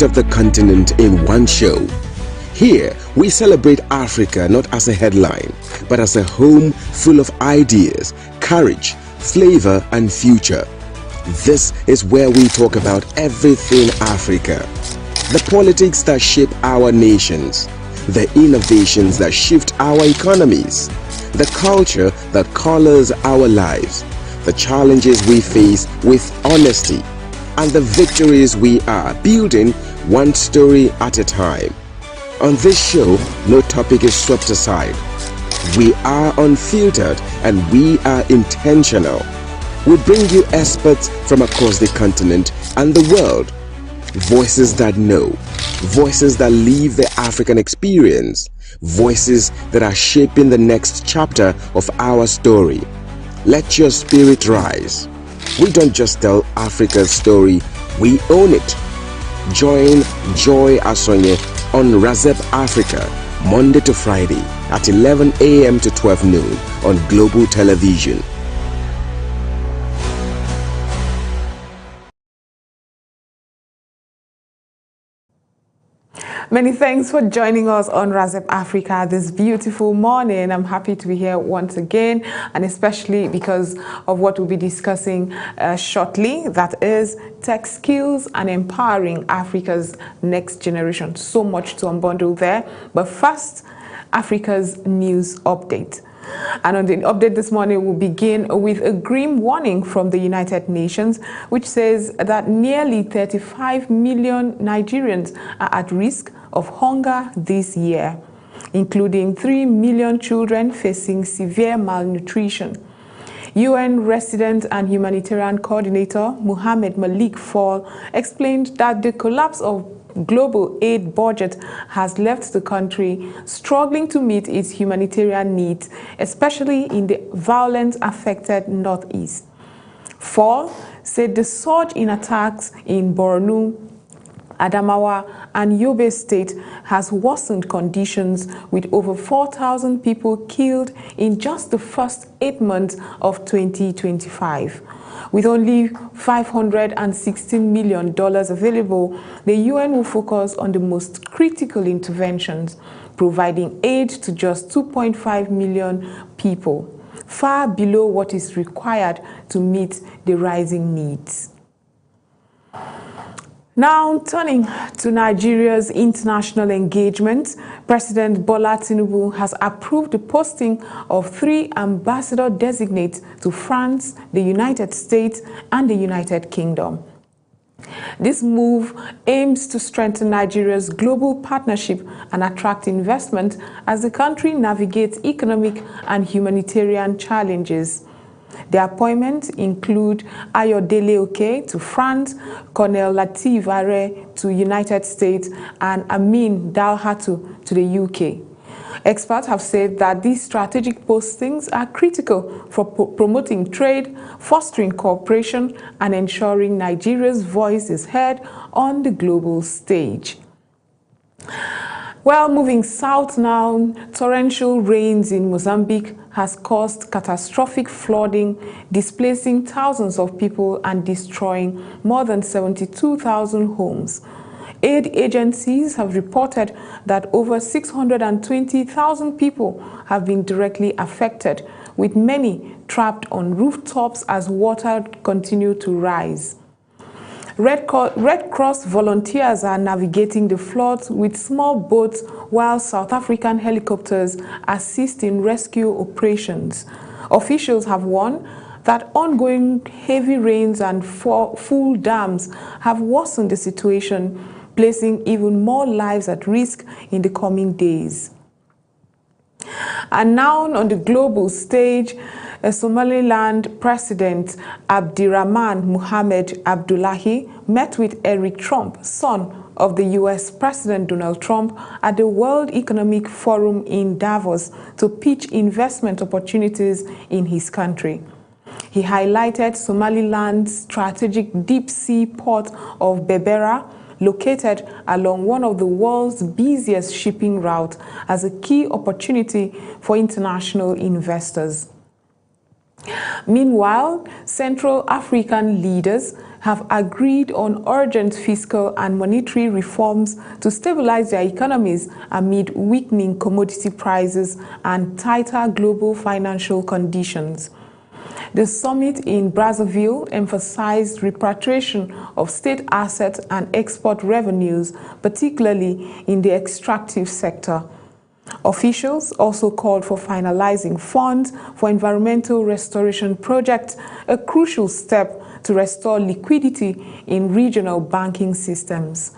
of the continent in one show. Here, we celebrate Africa not as a headline, but as a home full of ideas, courage, flavor, and future. This is where we talk about everything Africa. The politics that shape our nations, the innovations that shift our economies, the culture that colors our lives, the challenges we face with honesty, and the victories we are building one story at a time. On this show, no topic is swept aside. We are unfiltered and we are intentional. We bring you experts from across the continent and the world. Voices that know, voices that live the African experience, voices that are shaping the next chapter of our story. Let your spirit rise. We don't just tell Africa's story, we own it. Join Joy Asonye on Razep Africa, Monday to Friday at 11 a.m. to 12 noon on Global Television. Many thanks for joining us on Razep Africa this beautiful morning. I'm happy to be here once again, and especially because of what we'll be discussing shortly, that is tech skills and empowering Africa's next generation. So much to unbundle there. But first, Africa's news update. And on the update this morning, we'll begin with a grim warning from the United Nations, which says that nearly 35 million Nigerians are at risk of hunger this year, including 3 million children facing severe malnutrition. UN Resident and Humanitarian Coordinator Mohammed Malik Fall explained that the collapse of global aid budget has left the country struggling to meet its humanitarian needs, especially in the violence-affected Northeast. Fall said the surge in attacks in Borno, Adamawa, and Yobe State has worsened conditions, with over 4,000 people killed in just the first 8 months of 2025. With only $516 million available, the UN will focus on the most critical interventions, providing aid to just 2.5 million people, far below what is required to meet the rising needs. Now, turning to Nigeria's international engagement, President Bola Tinubu has approved the posting of 3 ambassador designates to France, the United States, and the United Kingdom. This move aims to strengthen Nigeria's global partnership and attract investment as the country navigates economic and humanitarian challenges. The appointments include Ayodele Oke to France, Colonel Lateef Are to United States, and Amin Dalhatu to the UK. Experts have said that these strategic postings are critical for promoting trade, fostering cooperation, and ensuring Nigeria's voice is heard on the global stage. Well, moving south now, torrential rains in Mozambique has caused catastrophic flooding, displacing thousands of people and destroying more than 72,000 homes. Aid agencies have reported that over 620,000 people have been directly affected, with many trapped on rooftops as water continues to rise. Red Cross volunteers are navigating the floods with small boats, while South African helicopters assist in rescue operations. Officials have warned that ongoing heavy rains and full dams have worsened the situation, placing even more lives at risk in the coming days. And now on the global stage, Somaliland President Abdirahman Mohamed Abdullahi met with Eric Trump, son of the U.S. President Donald Trump, at the World Economic Forum in Davos to pitch investment opportunities in his country. He highlighted Somaliland's strategic deep-sea port of Berbera, located along one of the world's busiest shipping routes, as a key opportunity for international investors. Meanwhile, Central African leaders have agreed on urgent fiscal and monetary reforms to stabilize their economies amid weakening commodity prices and tighter global financial conditions. The summit in Brazzaville emphasized repatriation of state assets and export revenues, particularly in the extractive sector. Officials also called for finalizing funds for environmental restoration projects, a crucial step to restore liquidity in regional banking systems.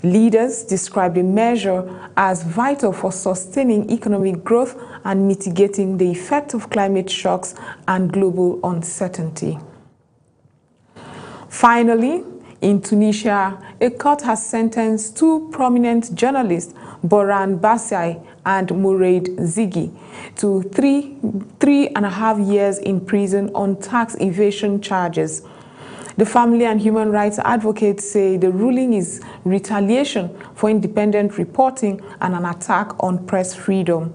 Leaders described the measure as vital for sustaining economic growth and mitigating the effect of climate shocks and global uncertainty. Finally, in Tunisia, a court has sentenced two prominent journalists, Boran Bassai and Mourad Zighi, to three and a half years in prison on tax evasion charges. The family and human rights advocates say the ruling is retaliation for independent reporting and an attack on press freedom.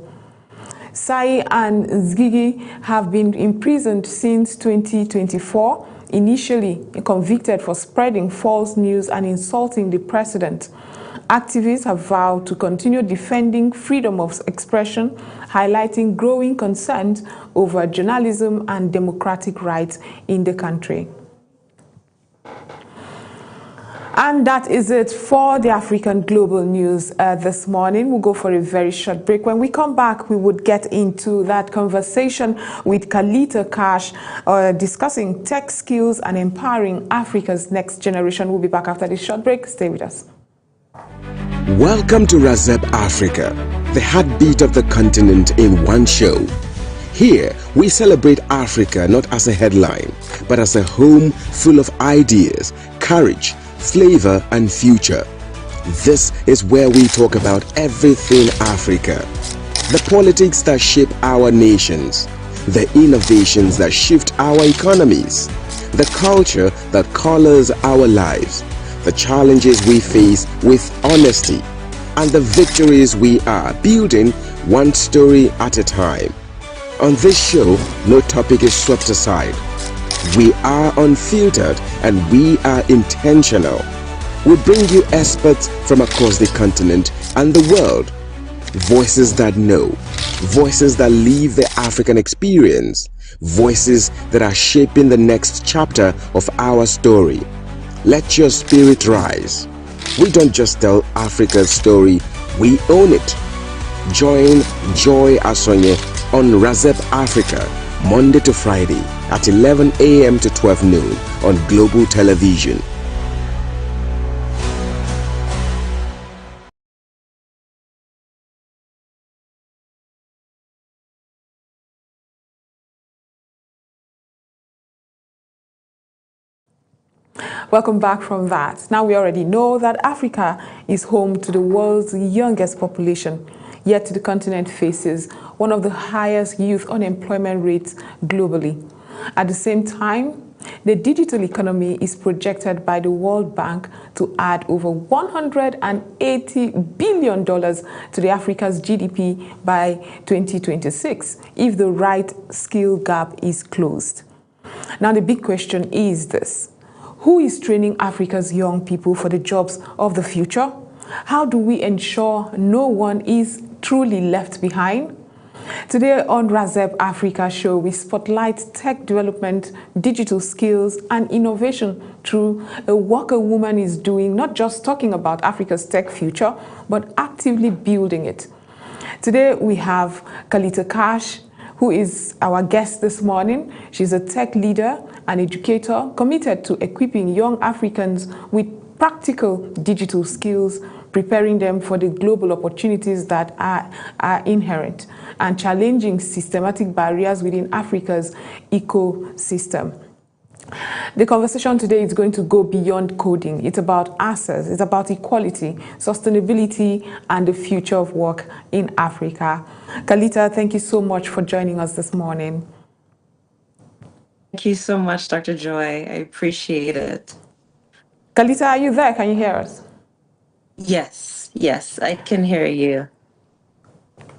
Sai and Zighi have been imprisoned since 2024, initially convicted for spreading false news and insulting the president. Activists have vowed to continue defending freedom of expression, highlighting growing concerns over journalism and democratic rights in the country. And that is it for the African Global News this morning. We'll go for a very short break. When we come back, we would get into that conversation with Kalita Cash, discussing tech skills and empowering Africa's next generation. We'll be back after this short break. Stay with us. Welcome to Razep Africa, the heartbeat of the continent in one show. Here, we celebrate Africa not as a headline, but as a home full of ideas, courage, flavor and future. This is where we talk about everything Africa. The politics that shape our nations, the innovations that shift our economies, the culture that colors our lives, the challenges we face with honesty, and the victories we are building one story at a time. On this show, no topic is swept aside. We are unfiltered and we are intentional. We bring you experts from across the continent and the world. Voices that know, voices that live the African experience, voices that are shaping the next chapter of our story. Let your spirit rise. We don't just tell Africa's story, we own it. Join Joy Asonye on Razep Africa, Monday to Friday at 11 a.m. to 12 noon on Global Television. Welcome back from that. Now we already know that Africa is home to the world's youngest population, yet the continent faces one of the highest youth unemployment rates globally. At the same time, the digital economy is projected by the World Bank to add over $180 billion to the Africa's GDP by 2026 if the right skill gap is closed. Now the big question is this: who is training Africa's young people for the jobs of the future? How do we ensure no one is truly left behind? Today on Razep Africa show, we spotlight tech development, digital skills, and innovation through a work a woman is doing, not just talking about Africa's tech future, but actively building it. Today we have Kalita Cash, who is our guest this morning. She's a tech leader and educator committed to equipping young Africans with practical digital skills, preparing them for the global opportunities that are inherent and challenging systematic barriers within Africa's ecosystem. The conversation today is going to go beyond coding. It's about access, it's about equality, sustainability, and the future of work in Africa. Kalita, thank you so much for joining us this morning. Thank you so much, Dr. Joy. I appreciate it. Kalita, are you there? Can you hear us? Yes, I can hear you.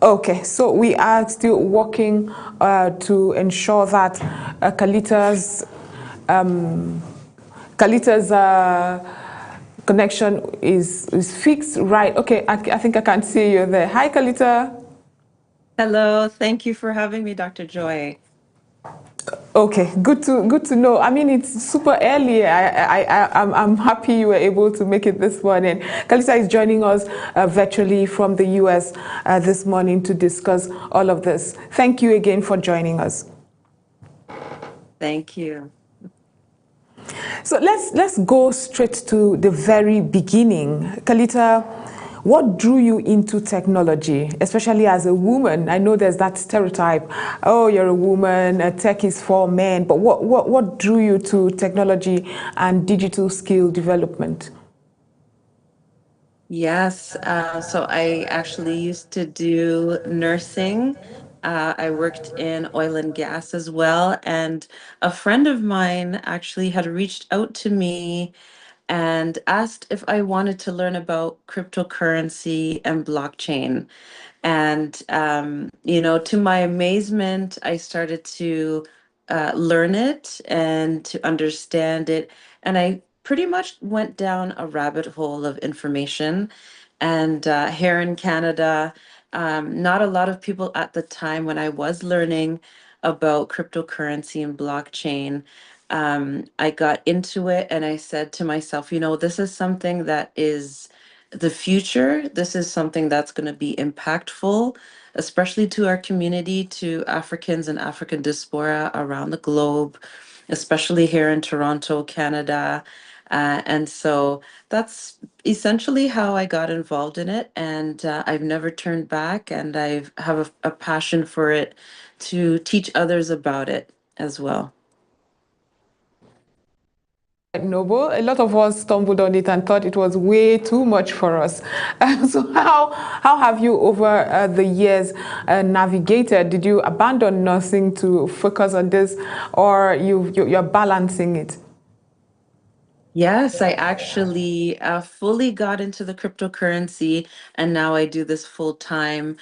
Okay, so we are still working to ensure that Kalita's Kalita's connection is fixed, right? Okay, I think I can see you there. Hi, Kalita. Hello, thank you for having me, Dr. Joy. Okay, good to know. I mean, it's super early. I'm happy you were able to make it this morning. Kalisa is joining us virtually from the US this morning to discuss all of this. Thank you again for joining us. Thank you. So let's go straight to the very beginning. Kalita, what drew you into technology, especially as a woman? I know there's that stereotype, oh, you're a woman, tech is for men, but what drew you to technology and digital skill development? Yes, so I actually used to do nursing. I worked in oil and gas as well. And a friend of mine actually had reached out to me and asked if I wanted to learn about cryptocurrency and blockchain. And, to my amazement, I started to learn it and to understand it. And I pretty much went down a rabbit hole of information. And here in Canada, not a lot of people at the time when I was learning about cryptocurrency and blockchain. I got into it and I said to myself, this is something that is the future. This is something that's going to be impactful, especially to our community, to Africans and African diaspora around the globe, especially here in Toronto, Canada. And so that's essentially how I got involved in it. And I've never turned back. And I have a passion for it to teach others about it as well. Noble. A lot of us stumbled on it and thought it was way too much for us. So how have you over the years navigated? Did you abandon nursing to focus on this, or you're balancing it? Yes, I actually fully got into the cryptocurrency and now I do this full time.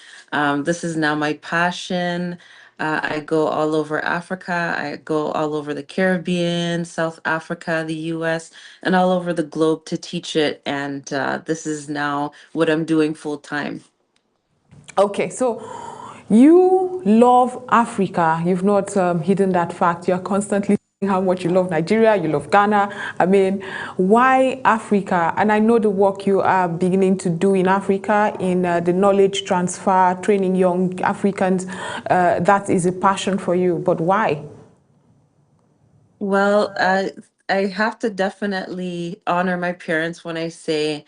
This is now my passion. I go all over Africa, I go all over the Caribbean, South Africa, the US, and all over the globe to teach it. And this is now what I'm doing full time. Okay, so you love Africa. You've not hidden that fact. You're constantly saying how much you love Nigeria, you love Ghana. I mean, why Africa? And I know the work you are beginning to do in Africa in the knowledge transfer, training young Africans. That is a passion for you. But why? Well, I have to definitely honor my parents when I say,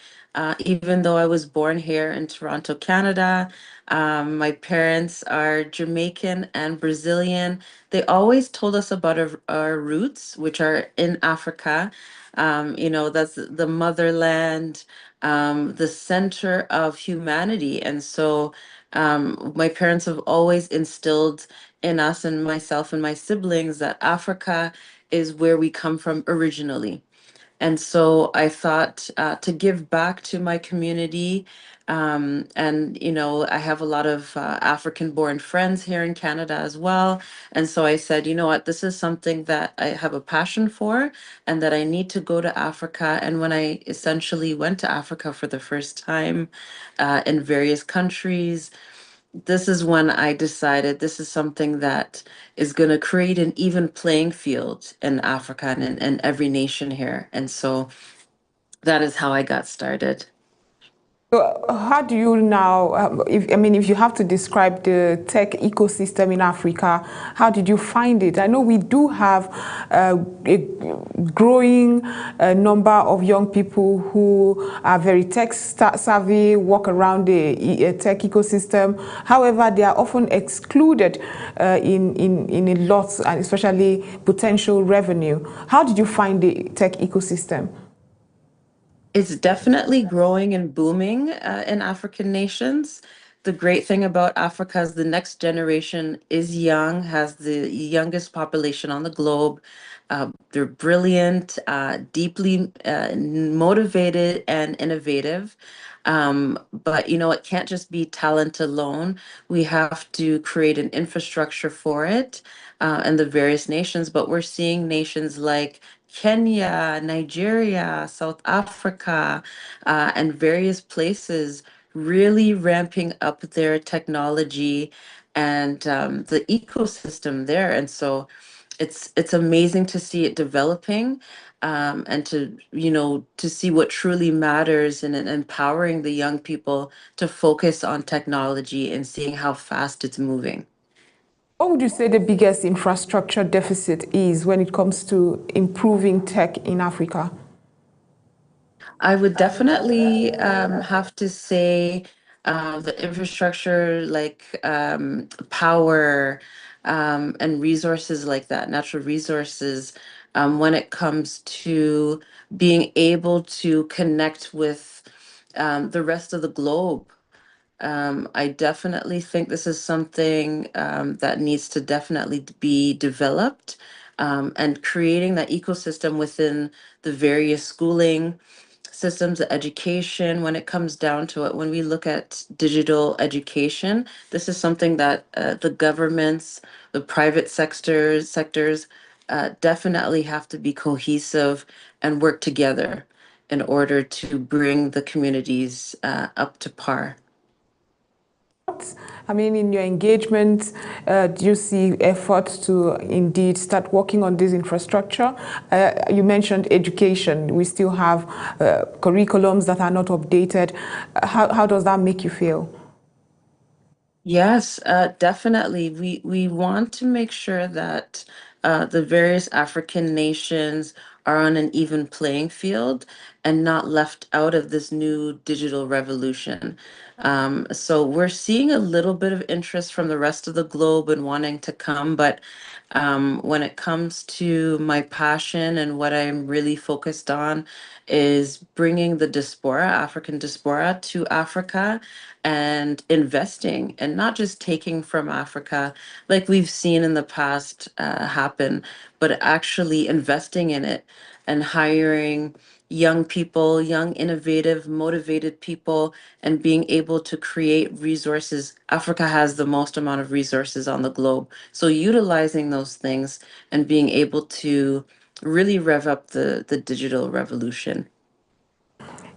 even though I was born here in Toronto, Canada, my parents are Jamaican and Brazilian. They always told us about our roots, which are in Africa. That's the motherland, the center of humanity. And so my parents have always instilled in us and myself and my siblings that Africa is where we come from originally. And so I thought to give back to my community. I have a lot of African born friends here in Canada as well. And so I said, you know what, this is something that I have a passion for and that I need to go to Africa. And when I essentially went to Africa for the first time in various countries, this is when I decided this is something that is going to create an even playing field in Africa and in every nation here. And so that is how I got started. So how do you now, if you have to describe the tech ecosystem in Africa, how did you find it? I know we do have a growing number of young people who are very tech savvy, walk around a tech ecosystem. However, they are often excluded in a lot, and especially potential revenue. How did you find the tech ecosystem? It's definitely growing and booming in African nations. The great thing about Africa is the next generation is young, has the youngest population on the globe. They're brilliant, deeply motivated, and innovative. But it can't just be talent alone. We have to create an infrastructure for it in the various nations. But we're seeing nations like Kenya, Nigeria, South Africa, and various places really ramping up their technology and the ecosystem there. And so it's amazing to see it developing, and to, to see what truly matters and empowering the young people to focus on technology and seeing how fast it's moving. What would you say the biggest infrastructure deficit is when it comes to improving tech in Africa? I would definitely have to say the infrastructure, like power, and resources like that, natural resources, when it comes to being able to connect with the rest of the globe. I definitely think this is something that needs to definitely be developed, and creating that ecosystem within the various schooling systems of education. When it comes down to it, when we look at digital education, this is something that the governments, the private sectors definitely have to be cohesive and work together in order to bring the communities up to par. I mean, in your engagement, do you see efforts to indeed start working on this infrastructure? You mentioned education. We still have curriculums that are not updated. How does that make you feel? Yes, definitely. We want to make sure that the various African nations are on an even playing field and not left out of this new digital revolution. So we're seeing a little bit of interest from the rest of the globe and wanting to come, but when it comes to my passion and what I'm really focused on is bringing the diaspora, African diaspora, to Africa and investing and not just taking from Africa like we've seen in the past happen, but actually investing in it and hiring young people, young, innovative, motivated people, and being able to create resources. Africa has the most amount of resources on the globe. So utilizing those things and being able to really rev up the digital revolution.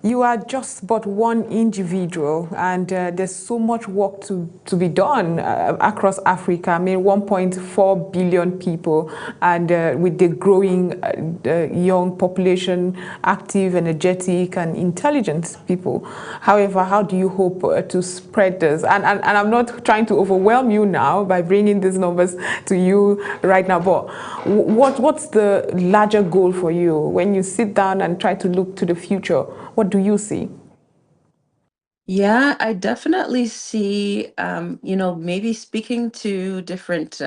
You are just but one individual, and there's so much work to be done across Africa. I mean, 1.4 billion people, and with the growing young population, active, energetic, and intelligent people. However, how do you hope to spread this? And I'm not trying to overwhelm you now by bringing these numbers to you right now, but what's the larger goal for you when you sit down and try to look to the future? What do you see? Yeah, I definitely see, maybe speaking to different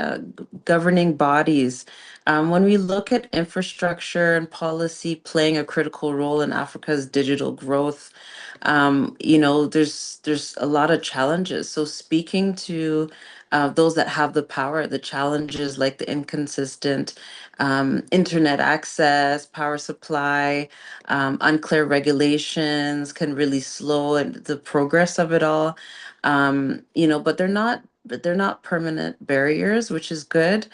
governing bodies. When we look at infrastructure and policy playing a critical role in Africa's digital growth, there's a lot of challenges. So speaking to those that have the power, the challenges like the inconsistent internet access, power supply, unclear regulations can really slow the progress of it all. But they're not permanent barriers, which is good.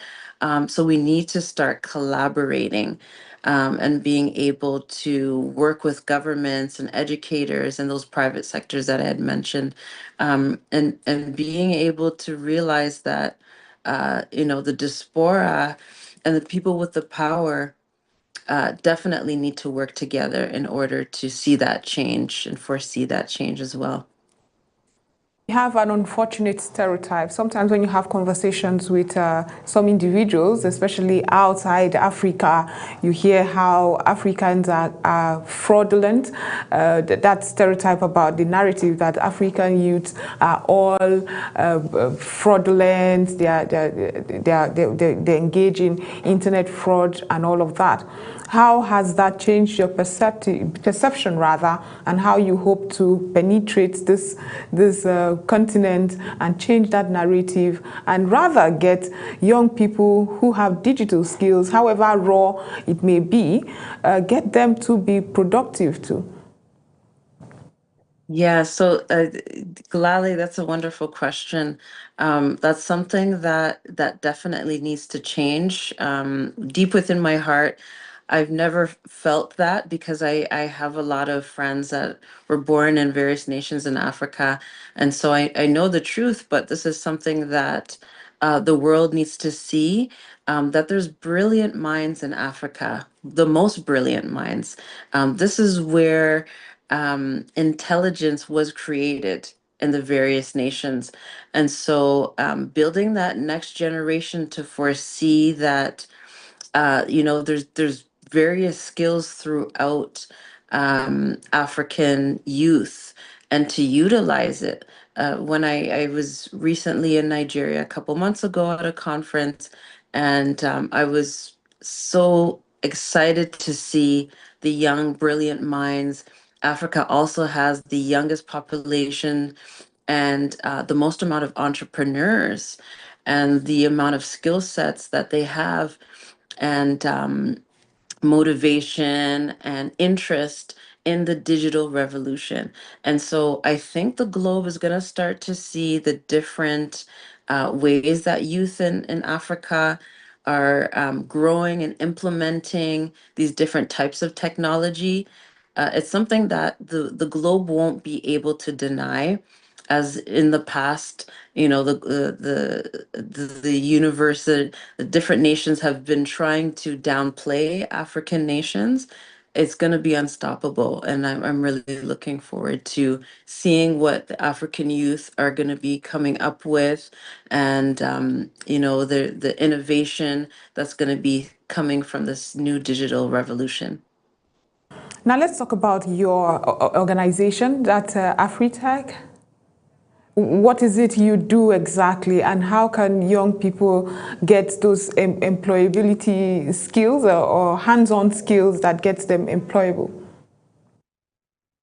So we need to start collaborating, and being able to work with governments and educators and those private sectors that I had mentioned, and being able to realize that the diaspora and the people with the power definitely need to work together in order to see that change and foresee that change as well. We have an unfortunate stereotype. Sometimes when you have conversations with some individuals, especially outside Africa, you hear how Africans are fraudulent. That stereotype about the narrative that African youths are all fraudulent, they engage in internet fraud and all of that. How has that changed your perception rather, and how you hope to penetrate this continent and change that narrative, and rather get young people who have digital skills, however raw it may be, get them to be productive too? Yeah, so Galali, that's a wonderful question. That's something that definitely needs to change. Deep within my heart, I've never felt that because I have a lot of friends that were born in various nations in Africa. And so I know the truth, but this is something that the world needs to see, that there's brilliant minds in Africa, the most brilliant minds. This is where intelligence was created in the various nations. And so building that next generation to foresee that there's various skills throughout African youth, and to utilize it. When I was recently in Nigeria a couple months ago at a conference, and I was so excited to see the young, brilliant minds. Africa also has the youngest population and the most amount of entrepreneurs, and the amount of skill sets that they have, and motivation and interest in the digital revolution. And so I think the globe is going to start to see the different ways that youth in Africa are growing and implementing these different types of technology. It's something that the globe won't be able to deny. As in the past, the universe, the different nations have been trying to downplay African nations. It's going to be unstoppable. And I'm really looking forward to seeing what the African youth are going to be coming up with, and, the innovation that's going to be coming from this new digital revolution. Now let's talk about your organization, that Afritech. What is it you do exactly, and how can young people get those employability skills or hands-on skills that gets them employable?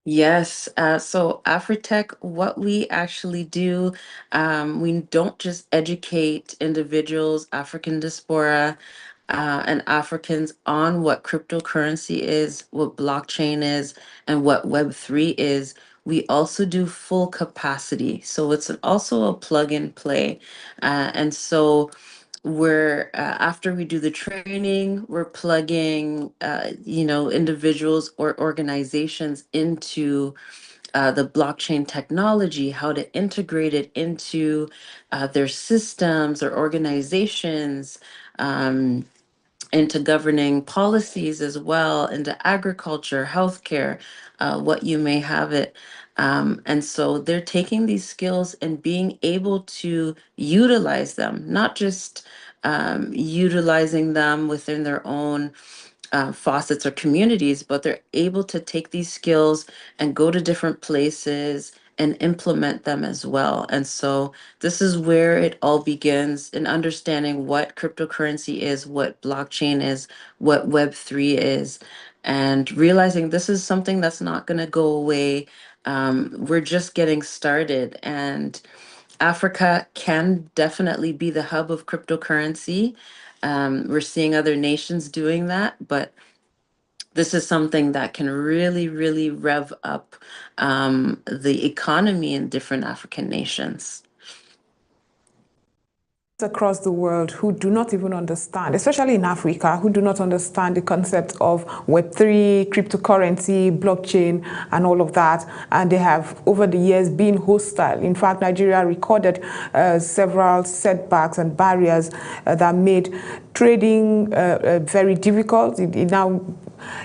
Yes, so Afritech, what we actually do, we don't just educate individuals, African diaspora, and Africans on what cryptocurrency is, what blockchain is, and what Web3 is. We also do full capacity. So it's also a plug and play. And so we're after we do the training, we're plugging individuals or organizations into the blockchain technology, how to integrate it into their systems or organizations, um, into governing policies as well, into agriculture, healthcare, what you may have it. And so they're taking these skills and being able to utilize them, not just utilizing them within their own faucets or communities, but they're able to take these skills and go to different places and implement them as well. And so this is where it all begins in understanding what cryptocurrency is, what blockchain is, what Web3 is, and realizing this is something that's not going to go away. We're just getting started, and Africa can definitely be the hub of cryptocurrency. We're seeing other nations doing that, but this is something that can really, really rev up the economy in different African nations. Across the world who do not even understand, especially in Africa, who do not understand the concept of Web3, cryptocurrency, blockchain, and all of that. And they have, over the years, been hostile. In fact, Nigeria recorded several setbacks and barriers that made trading very difficult.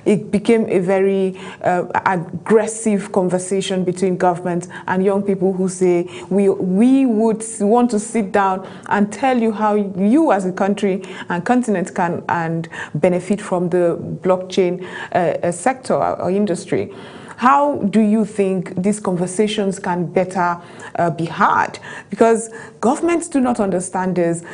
It became a very aggressive conversation between government and young people who say, we would want to sit down and tell you how you as a country and continent can and benefit from the blockchain sector or industry. How do you think these conversations can better be had? Because governments do not understand this.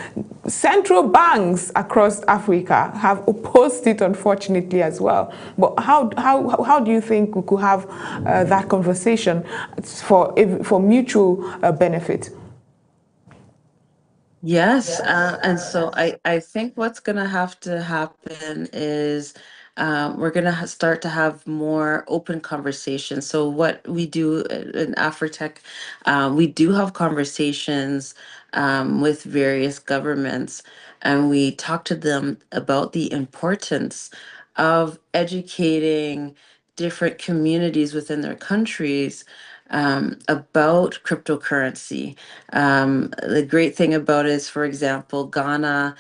Central banks across Africa have opposed it, unfortunately, as well. But how do you think we could have that conversation for mutual benefit? Yes, and so I think what's going to have to happen is we're going to start to have more open conversations. So what we do in Afritech, we do have conversations with various governments, and we talk to them about the importance of educating different communities within their countries about cryptocurrency. The great thing about it is, for example, Ghana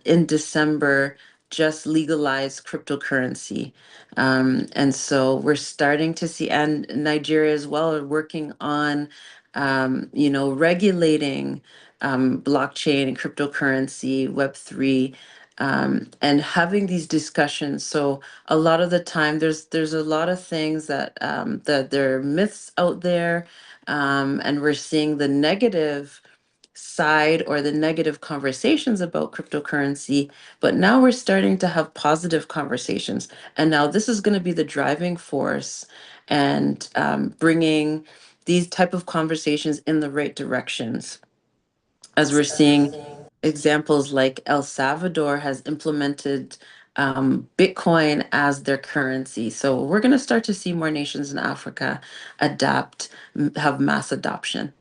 in December just legalized cryptocurrency. And so we're starting to see, and Nigeria as well, are working on, regulating blockchain and cryptocurrency, Web3, and having these discussions. So a lot of the time, there's a lot of things that there are myths out there, and we're seeing the negative side or the negative conversations about cryptocurrency, but now we're starting to have positive conversations. And now this is going to be the driving force and bringing these type of conversations in the right directions, as we're seeing examples like El Salvador has implemented Bitcoin as their currency. So we're going to start to see more nations in Africa have mass adoption.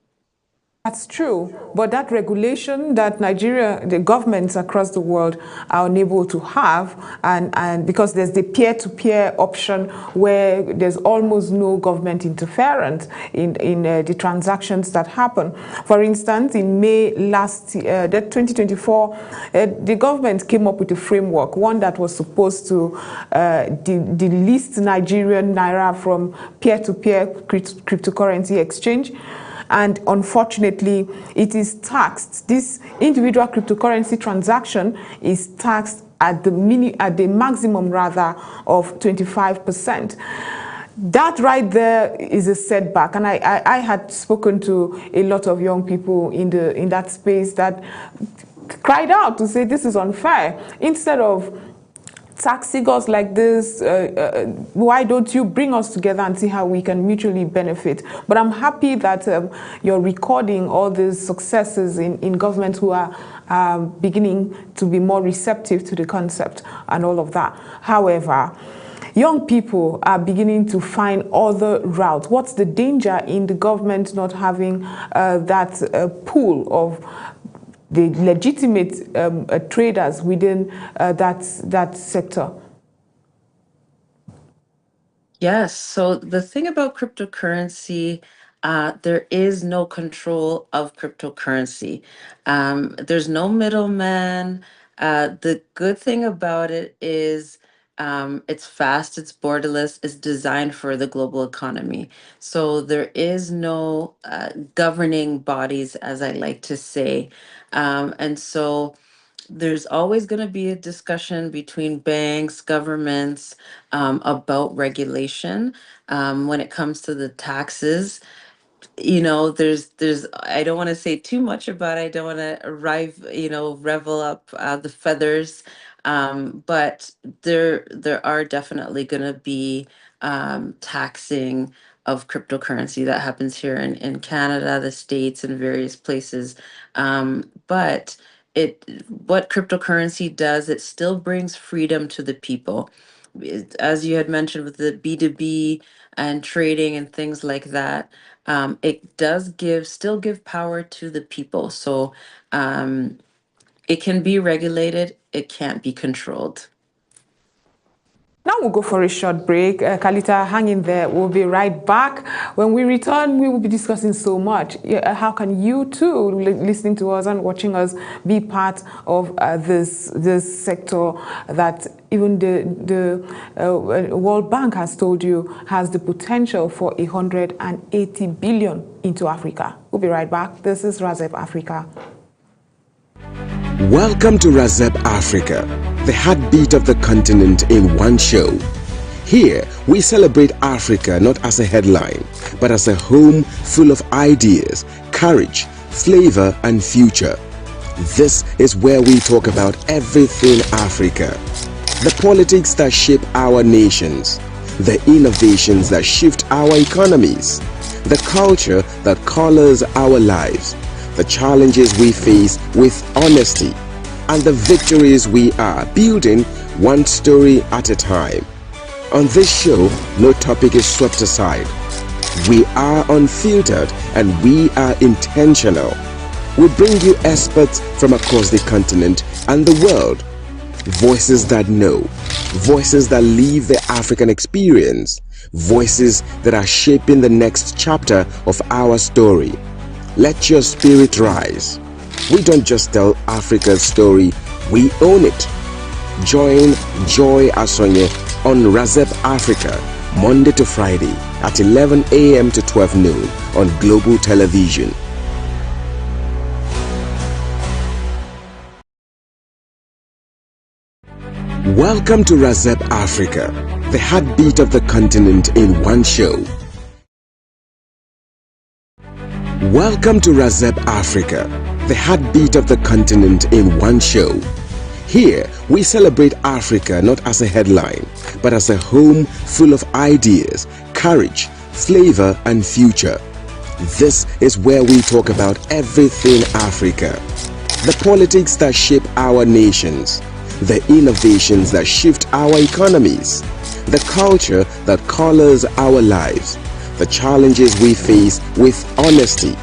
That's true, but that regulation that Nigeria, the governments across the world are unable to have, and because there's the peer-to-peer option where there's almost no government interference in the transactions that happen. For instance, in May last year, 2024, the government came up with a framework, one that was supposed to delist Nigerian naira from peer-to-peer cryptocurrency exchange. And unfortunately, it is taxed. This individual cryptocurrency transaction is taxed at the maximum rather of 25%. That right there is a setback, and I had spoken to a lot of young people in that space that cried out to say this is unfair. Instead of taxing us like this, why don't you bring us together and see how we can mutually benefit? But I'm happy that you're recording all these successes in governments who are beginning to be more receptive to the concept and all of that. However, young people are beginning to find other routes. What's the danger in the government not having that pool of the legitimate traders within that sector? Yes. So the thing about cryptocurrency, there is no control of cryptocurrency. There's no middleman. The good thing about it is it's fast, it's borderless, it's designed for the global economy. So there is no governing bodies, as I like to say. And so there's always going to be a discussion between banks, governments, about regulation. When it comes to the taxes, there's I don't want to say too much about it. I don't want to revel up the feathers. But there are definitely going to be taxing of cryptocurrency that happens here in Canada, the States, and various places. But what cryptocurrency does, it still brings freedom to the people. As you had mentioned with the B2B and trading and things like that, it does still give power to the people. So it can be regulated, it can't be controlled. Now we'll go for a short break. Kalita, hang in there. We'll be right back. When we return, we will be discussing so much. How can you too, listening to us and watching us, be part of this sector that even the World Bank has told you has the potential for 180 billion into Africa. We'll be right back. This is Razep Africa. Welcome to Razep Africa, the heartbeat of the continent in one show. Here, we celebrate Africa not as a headline, but as a home full of ideas, courage, flavor, and future. This is where we talk about everything Africa. The politics that shape our nations, the innovations that shift our economies, the culture that colors our lives, the challenges we face with honesty, and the victories we are building one story at a time. On this show, no topic is swept aside. We are unfiltered and we are intentional. We bring you experts from across the continent and the world. Voices that know, voices that live the African experience, voices that are shaping the next chapter of our story. Let your spirit rise. We don't just tell Africa's story, we own it. Join Joy Asonye on Razep Africa, Monday to Friday at 11 a.m. to 12 noon on Global Television. Welcome to Razep Africa, the heartbeat of the continent in one show. Welcome to Razep Africa, the heartbeat of the continent in one show. Here, we celebrate Africa not as a headline, but as a home full of ideas, courage, flavor, and future. This is where we talk about everything Africa. The politics that shape our nations, the innovations that shift our economies, the culture that colors our lives, the challenges we face with honesty,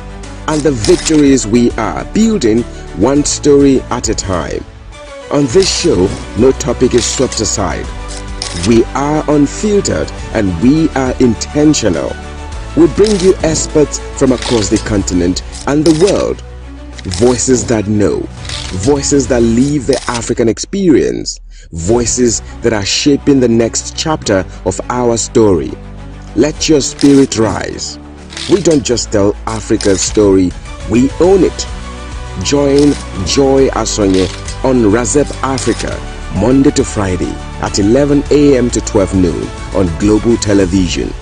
and the victories we are building one story at a time. On this show, no topic is swept aside. We are unfiltered and we are intentional. We bring you experts from across the continent and the world. Voices that know, voices that live the African experience, voices that are shaping the next chapter of our story. Let your spirit rise. We don't just tell Africa's story, we own it. Join Joy Asonye on Razep Africa, Monday to Friday at 11 a.m. to 12 noon on Global Television.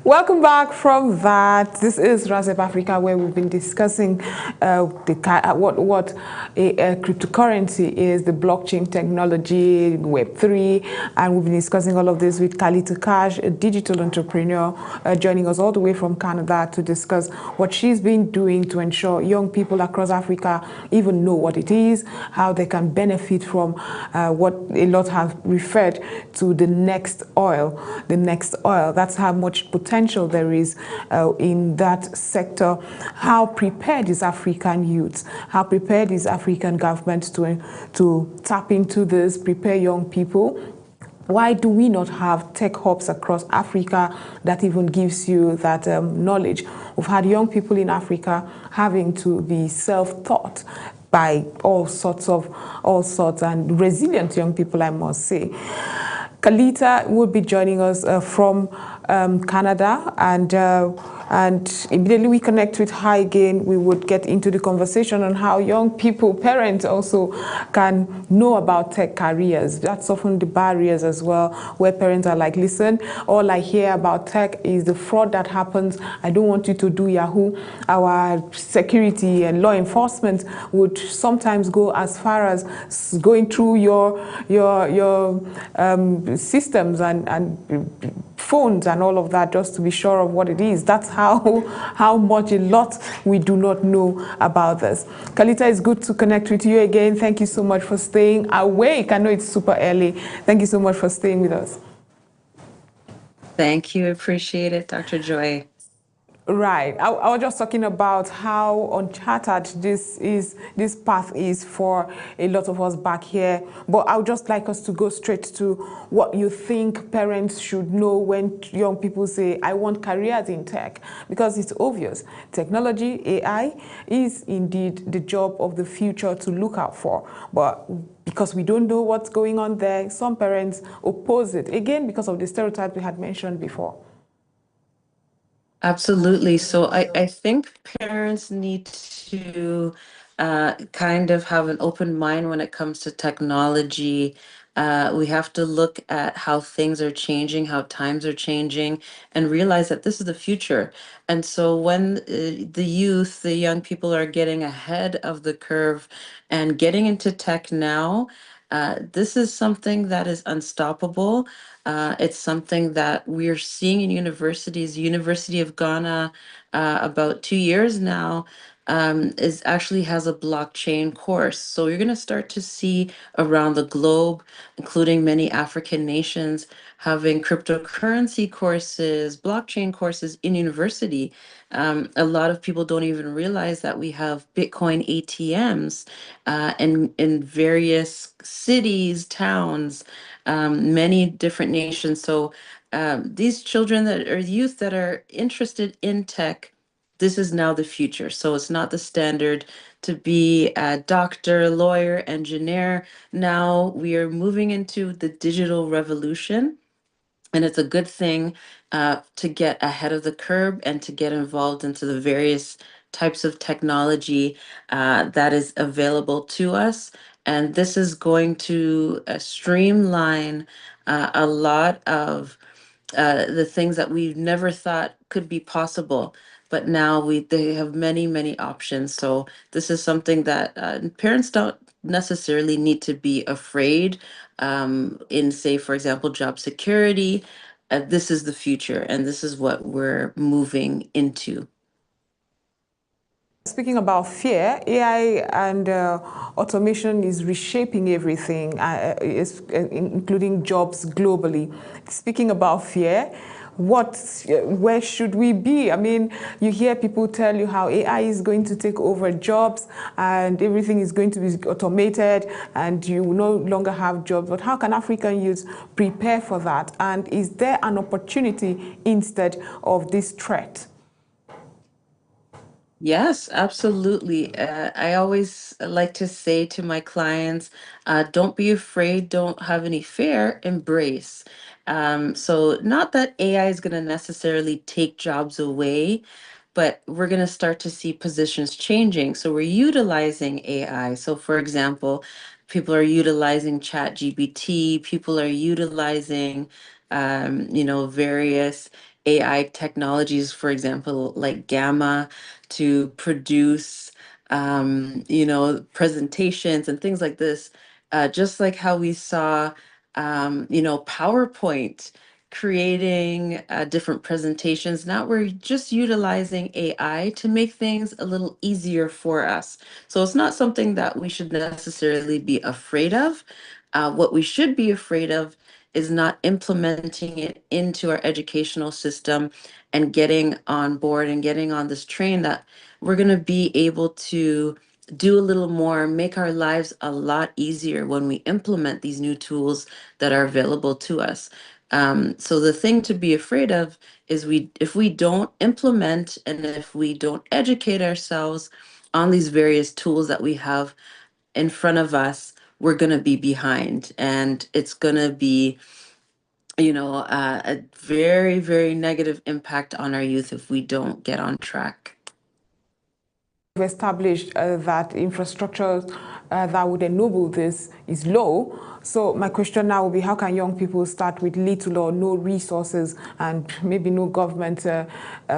Welcome back from that. This is Razep Africa, where we've been discussing what a cryptocurrency is, the blockchain technology, Web3, and we've been discussing all of this with Kalita Cash, a digital entrepreneur, joining us all the way from Canada to discuss what she's been doing to ensure young people across Africa even know what it is, how they can benefit from what a lot have referred to the next oil. The next oil. That's how much potential there is in that sector. How prepared is African youths? How prepared is African government to tap into this, prepare young people? Why do we not have tech hubs across Africa that even gives you that knowledge? We've had young people in Africa having to be self-taught by all sorts and resilient young people, I must say. Kalita will be joining us from Canada, and immediately we connect with her again, we would get into the conversation on how young people, parents also can know about tech careers. That's often the barriers as well, where parents are like, listen, all I hear about tech is the fraud that happens. I don't want you to do Yahoo. Our security and law enforcement would sometimes go as far as going through your systems and phones and all of that, just to be sure of what it is. That's how much a lot we do not know about this. Kalita, it's good to connect with you again. Thank you so much for staying awake. I know it's super early. Thank you so much for staying with us. Thank you. Appreciate it, Dr. Joy. Right. I was just talking about how uncharted this path is for a lot of us back here. But I would just like us to go straight to what you think parents should know when young people say, I want careers in tech. Because it's obvious. Technology, AI, is indeed the job of the future to look out for. But because we don't know what's going on there, some parents oppose it. Again, because of the stereotypes we had mentioned before. Absolutely. So I think parents need to kind of have an open mind when it comes to technology. We have to look at how things are changing, how times are changing, and realize that this is the future. And so when the youth, the young people are getting ahead of the curve and getting into tech now, this is something that is unstoppable. It's something that we're seeing in universities. University of Ghana, about 2 years now, is actually has a blockchain course. So you're going to start to see around the globe, including many African nations, having cryptocurrency courses, blockchain courses in university. A lot of people don't even realize that we have Bitcoin ATMs in various cities, towns, many different nations. So these children that are youth that are interested in tech, this is now the future. So it's not the standard to be a doctor, lawyer, engineer. Now we are moving into the digital revolution. And it's a good thing to get ahead of the curve and to get involved into the various types of technology that is available to us. And this is going to streamline a lot of the things that we've never thought could be possible. But now they have many, many options. So this is something that parents don't necessarily need to be afraid in, say, for example, job security. This is the future, and this is what we're moving into. Speaking about fear, AI and automation is reshaping everything, including jobs globally. Speaking about fear, where should we be? I mean, you hear people tell you how AI is going to take over jobs and everything is going to be automated and you will no longer have jobs. But how can African youths prepare for that? And is there an opportunity instead of this threat? Yes, absolutely. I always like to say to my clients, don't be afraid, don't have any fear, embrace. So, not that AI is going to necessarily take jobs away, but we're going to start to see positions changing. So, we're utilizing AI. So, for example, people are utilizing ChatGPT, people are utilizing, various AI technologies, for example, like Gamma to produce presentations and things like this, just like how we saw PowerPoint creating different presentations. Now we're just utilizing AI to make things a little easier for us. So it's not something that we should necessarily be afraid of. What we should be afraid of is not implementing it into our educational system and getting on board and getting on this train that we're going to be able to do a little more, make our lives a lot easier when we implement these new tools that are available to us. So the thing to be afraid of is if we don't implement and if we don't educate ourselves on these various tools that we have in front of us, we're going to be behind, and it's going to be a very, very negative impact on our youth if we don't get on track. Established that infrastructure that would enable this is low. So my question now will be, how can young people start with little or no resources and maybe no government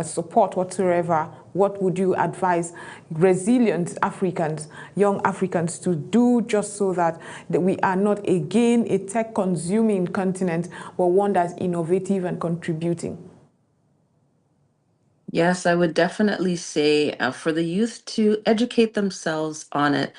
support whatsoever? What would you advise resilient Africans, young Africans, to do just so that we are not again a tech-consuming continent, but one that's innovative and contributing? Yes, I would definitely say for the youth to educate themselves on it.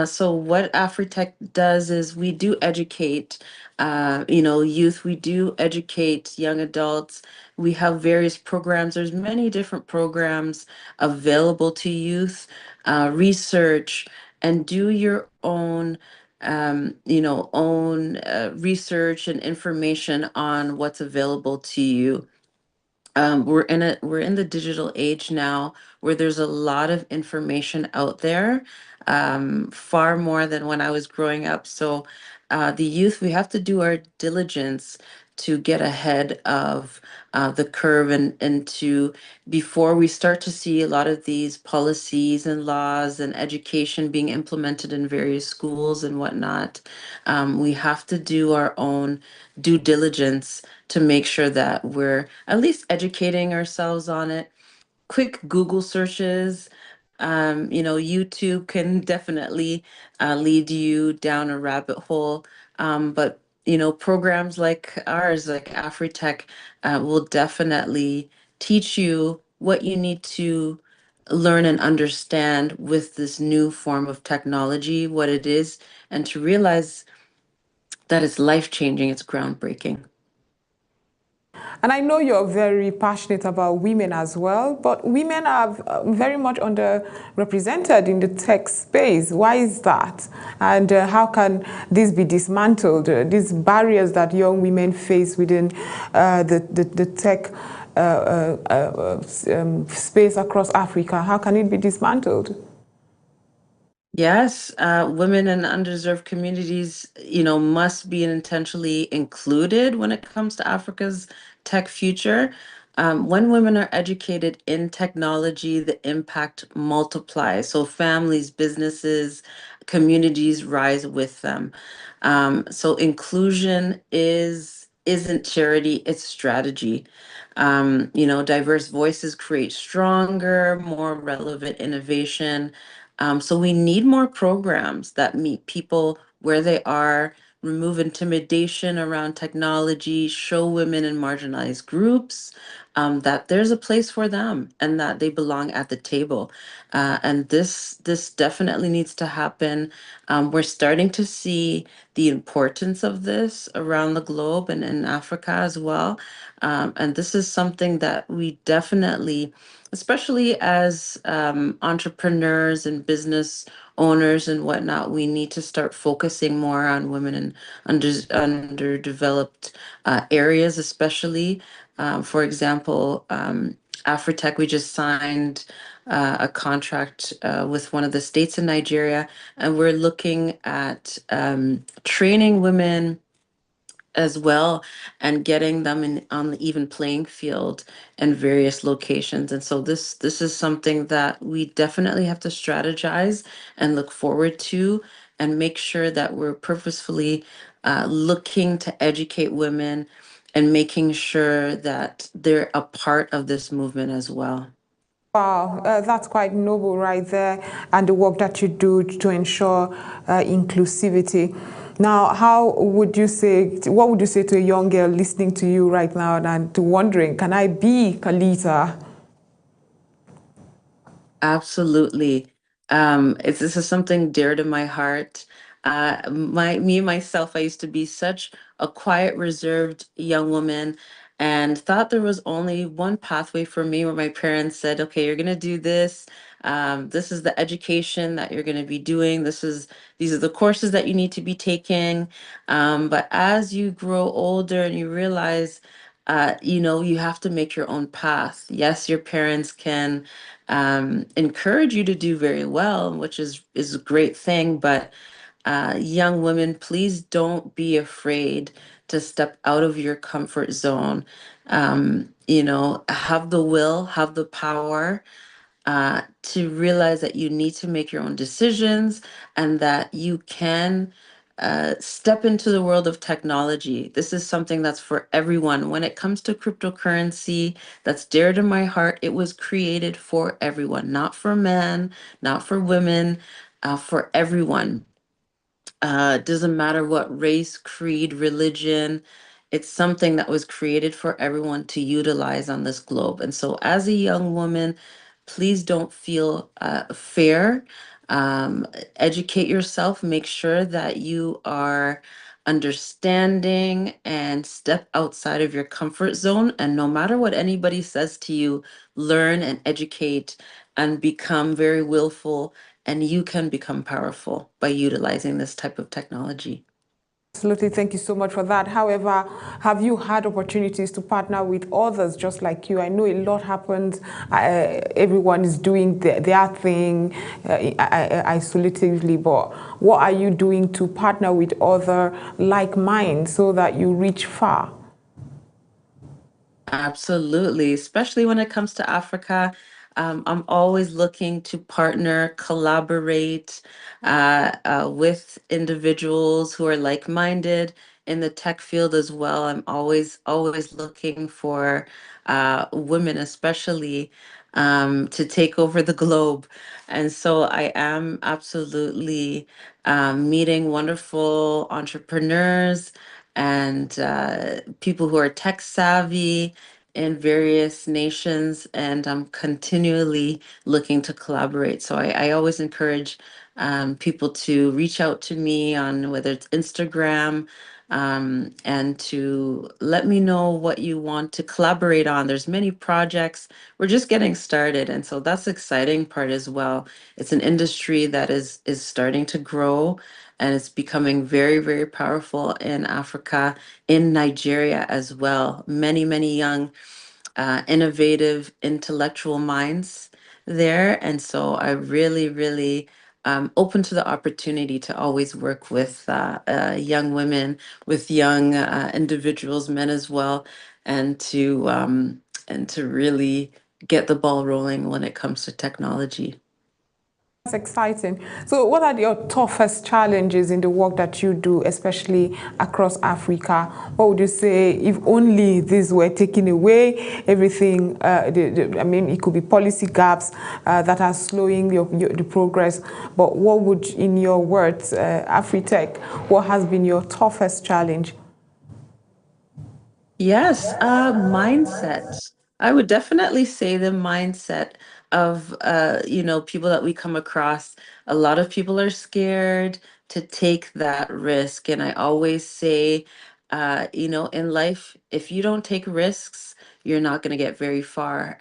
So what Afritech does is we do educate, youth. We do educate young adults. We have various programs. There's many different programs available to youth. Research and do your own research and information on what's available to you. We're in the digital age now where there's a lot of information out there, far more than when I was growing up. So the youth, we have to do our diligence to get ahead of the curve and to before we start to see a lot of these policies and laws and education being implemented in various schools and whatnot. We have to do our own due diligence to make sure that we're at least educating ourselves on it. Quick Google searches, YouTube can definitely lead you down a rabbit hole. But programs like ours, like AfriTech, will definitely teach you what you need to learn and understand with this new form of technology, what it is, and to realize that it's life changing, it's groundbreaking. And I know you're very passionate about women as well, but women are very much underrepresented in the tech space. Why is that? And how can this be dismantled? These barriers that young women face within the tech space across Africa, how can it be dismantled? Yes, women in underserved communities, must be intentionally included when it comes to Africa's tech future. When women are educated in technology, the impact multiplies. So families, businesses, communities rise with them. So inclusion isn't charity, it's strategy. Diverse voices create stronger, more relevant innovation. So we need more programs that meet people where they are, remove intimidation around technology, show women and marginalized groups that there's a place for them and that they belong at the table. And this definitely needs to happen. We're starting to see the importance of this around the globe and in Africa as well. And this is something that we definitely, especially as entrepreneurs and business owners and whatnot, we need to start focusing more on women in underdeveloped areas, especially. For example, Afritech, we just signed a contract with one of the states in Nigeria, and we're looking at training women as well and getting them in on the even playing field in various locations. And so this is something that we definitely have to strategize and look forward to and make sure that we're purposefully looking to educate women and making sure that they're a part of this movement as well. Wow, that's quite noble right there, and the work that you do to ensure inclusivity. Now, what would you say to a young girl listening to you right now and to wondering, can I be Kalita? Absolutely. This is something dear to my heart. Myself, I used to be such a quiet, reserved young woman and thought there was only one pathway for me where my parents said, okay, you're gonna do this. This is the education that you're gonna be doing. These are the courses that you need to be taking. But as you grow older and you realize you have to make your own path. Yes, your parents can encourage you to do very well, which is a great thing. But young women, please don't be afraid to step out of your comfort zone. Have the will, have the power to realize that you need to make your own decisions and that you can step into the world of technology. This is something that's for everyone. When it comes to cryptocurrency, that's dear to my heart. It was created for everyone, not for men, not for women, for everyone. Doesn't matter what race, creed, religion. It's something that was created for everyone to utilize on this globe. And so, as a young woman, please don't feel fear. Um, Educate yourself. Make sure that you are understanding and step outside of your comfort zone. And no matter what anybody says to you, learn and educate and become very willful, and you can become powerful by utilizing this type of technology. Absolutely, thank you so much for that. However, have you had opportunities to partner with others just like you? I know a lot happens. Everyone is doing their thing isolatively, but what are you doing to partner with other like minds so that you reach far? Absolutely, especially when it comes to Africa. I'm always looking to partner, collaborate with individuals who are like-minded in the tech field as well. I'm always looking for women, especially to take over the globe. And so I am absolutely meeting wonderful entrepreneurs and people who are tech savvy in various nations, and I'm continually looking to collaborate. So I always encourage people to reach out to me on whether it's Instagram, and to let me know what you want to collaborate on. There's many projects. We're just getting started, and so that's the exciting part as well. It's an industry that is starting to grow, and it's becoming very, very powerful in Africa, in Nigeria as well. Many, many young innovative intellectual minds there. And so I really, really open to the opportunity to always work with young women, with young individuals, men as well, and to really get the ball rolling when it comes to technology. That's exciting. So, what are your toughest challenges in the work that you do, especially across Africa? What would you say if only these were taken away? Everything, I mean, it could be policy gaps that are slowing the progress. But what would, in your words, Afritech, what has been your toughest challenge? Yes, mindset. I would definitely say the mindset of people that we come across. A lot of people are scared to take that risk. And I always say, in life, if you don't take risks, you're not going to get very far.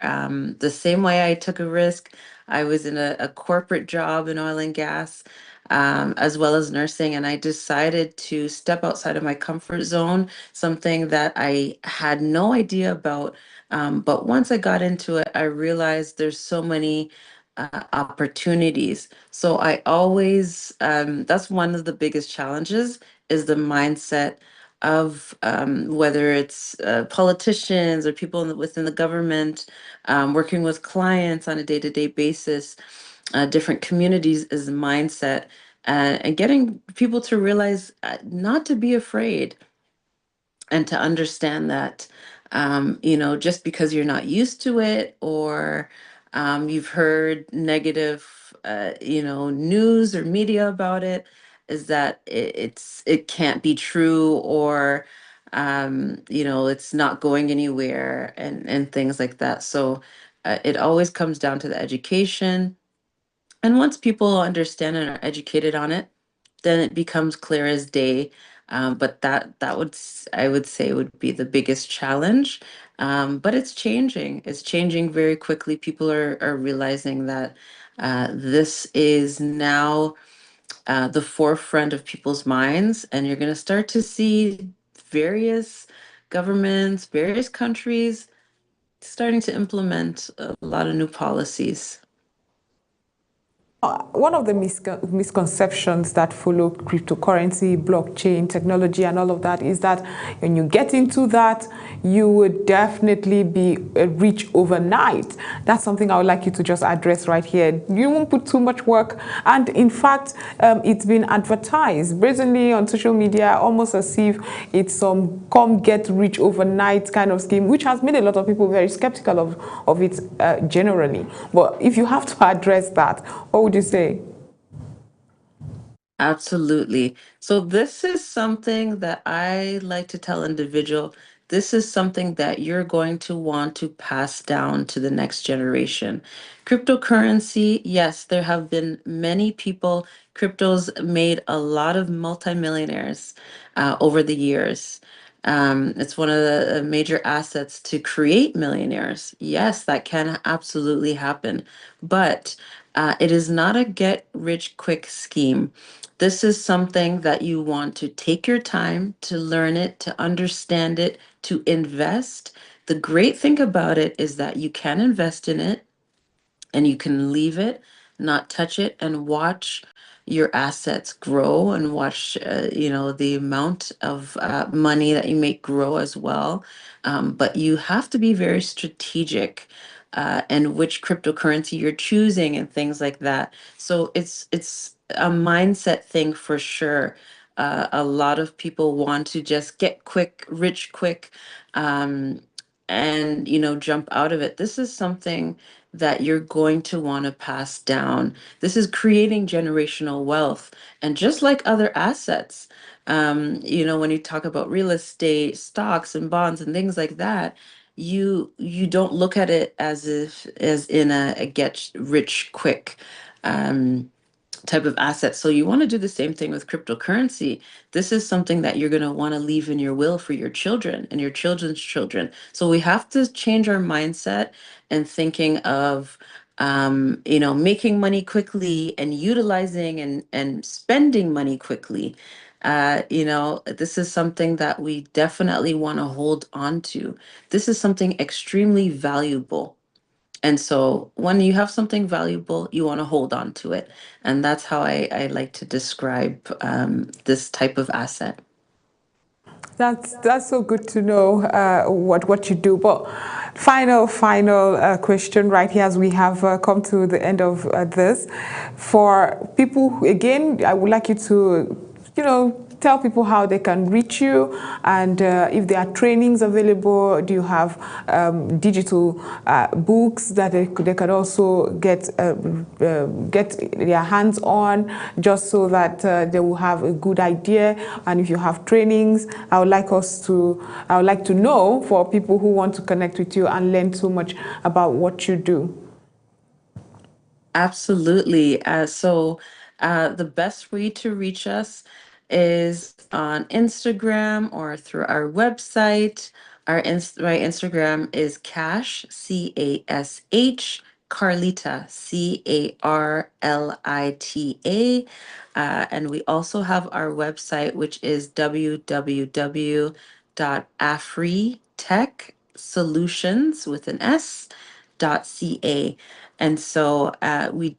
The same way I took a risk, I was in a corporate job in oil and gas, as well as nursing, and I decided to step outside of my comfort zone, something that I had no idea about. But once I got into it, I realized there's so many opportunities. So I always, that's one of the biggest challenges, is the mindset of whether it's politicians or people within the government, working with clients on a day-to-day basis, different communities, is mindset, and getting people to realize not to be afraid, and to understand that just because you're not used to it, or you've heard negative news or media about it, is that it can't be true, or it's not going anywhere, and things like that. So it always comes down to the education, and once people understand and are educated on it, then it becomes clear as day. But I would say would be the biggest challenge. But it's changing. It's changing very quickly. People are realizing that this is now the forefront of people's minds, and you're going to start to see various governments, various countries starting to implement a lot of new policies. One of the misconceptions that follow cryptocurrency, blockchain technology, and all of that is that when you get into that, you would definitely be rich overnight. That's something I would like you to just address right here. You won't put too much work, and in fact, it's been advertised brazenly on social media, almost as if it's some come get rich overnight kind of scheme, which has made a lot of people very skeptical of it generally. But if you have to address that, what would you say? Absolutely. So this is something that I like to tell individual. This is something that you're going to want to pass down to the next generation. Cryptocurrency, yes, there have been many people. Crypto's made a lot of multimillionaires over the years. It's one of the major assets to create millionaires. Yes, that can absolutely happen, but it is not a get rich quick scheme. This is something that you want to take your time to learn it, to understand it, to invest. The great thing about it is that you can invest in it, and you can leave it, not touch it, and watch your assets grow, and watch the amount of money that you make grow as well. But you have to be very strategic, and which cryptocurrency you're choosing, and things like that. So it's a mindset thing for sure. A lot of people want to just get quick rich quick, um, and jump out of it. This is something that you're going to want to pass down. This is creating generational wealth. And just like other assets, when you talk about real estate, stocks and bonds and things like that, you don't look at it as in a get rich quick um type of asset. So you want to do the same thing with cryptocurrency. This is something that you're going to want to leave in your will for your children and your children's children. So we have to change our mindset and thinking of making money quickly and utilizing and spending money quickly. This is something that we definitely want to hold on to. This is something extremely valuable. And so when you have something valuable, you want to hold on to it. And that's how I like to describe this type of asset. That's so good to know what you do. But final question right here, as we have come to the end of this. For people, again, I would like you to, tell people how they can reach you, and if there are trainings available. Do you have digital books that they can also get their hands on, just so that they will have a good idea? And if you have trainings, I would like to know, for people who want to connect with you and learn so much about what you do. Absolutely. The best way to reach us is on Instagram or through our website. My Instagram is Cash, Cash, Carlita, Carlita. And we also have our website, which is www.afritechsolutions with an S.ca. And so we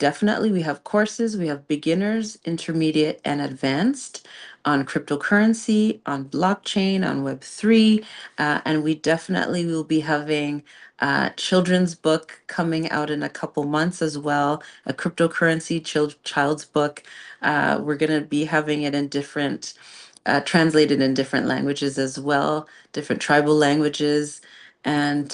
have courses, we have beginners, intermediate, and advanced on cryptocurrency, on blockchain, on Web3. And we definitely will be having a children's book coming out in a couple months as well, a cryptocurrency child's book. We're going to be having it in translated in different languages as well, different tribal languages. And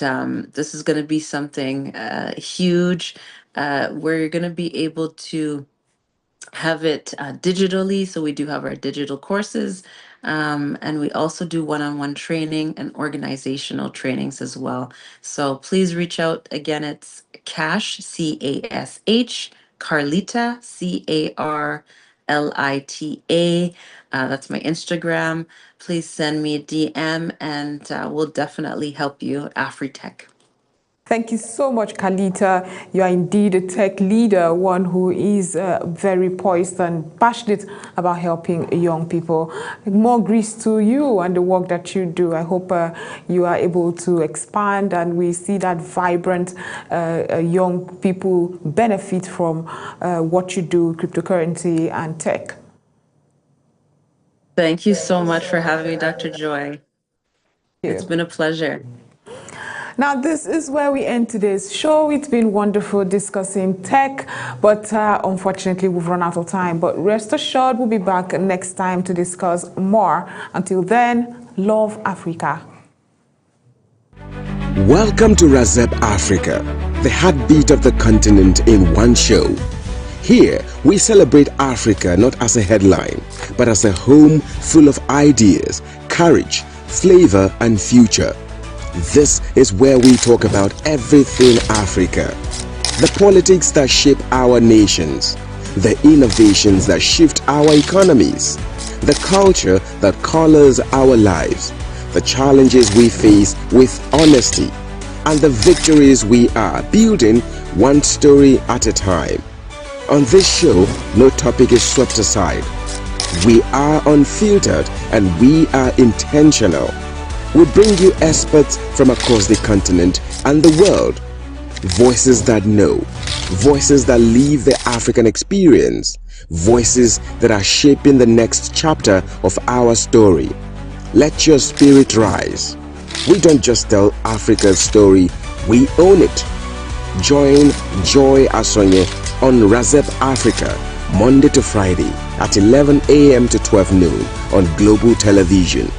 this is going to be something huge, where you're going to be able to have it digitally. So we do have our digital courses, and we also do one-on-one training and organizational trainings as well. So please reach out. Again, it's Cash, Cash, Carlita, Carlita. That's my Instagram. Please send me a DM, and we'll definitely help you at Afritech. Thank you so much, Carlita. You are indeed a tech leader, one who is very poised and passionate about helping young people. More grace to you and the work that you do. I hope you are able to expand, and we see that vibrant young people benefit from what you do, cryptocurrency and tech. Thank you so much for having me, Dr. Joy. It's been a pleasure. Now, this is where we end today's show. It's been wonderful discussing tech, but unfortunately, we've run out of time. But rest assured, we'll be back next time to discuss more. Until then, love Africa. Welcome to Razep Africa, the heartbeat of the continent in one show. Here, we celebrate Africa not as a headline, but as a home full of ideas, courage, flavor, and future. This is where we talk about everything Africa. The politics that shape our nations, the innovations that shift our economies, the culture that colors our lives, the challenges we face with honesty, and the victories we are building one story at a time. On this show, no topic is swept aside. We are unfiltered and we are intentional. We bring you experts from across the continent and the world. Voices that know, voices that live the African experience, voices that are shaping the next chapter of our story. Let your spirit rise. We don't just tell Africa's story, we own it. Join Joy Asonye on Razep Africa, Monday to Friday at 11 a.m. to 12 noon on Global Television.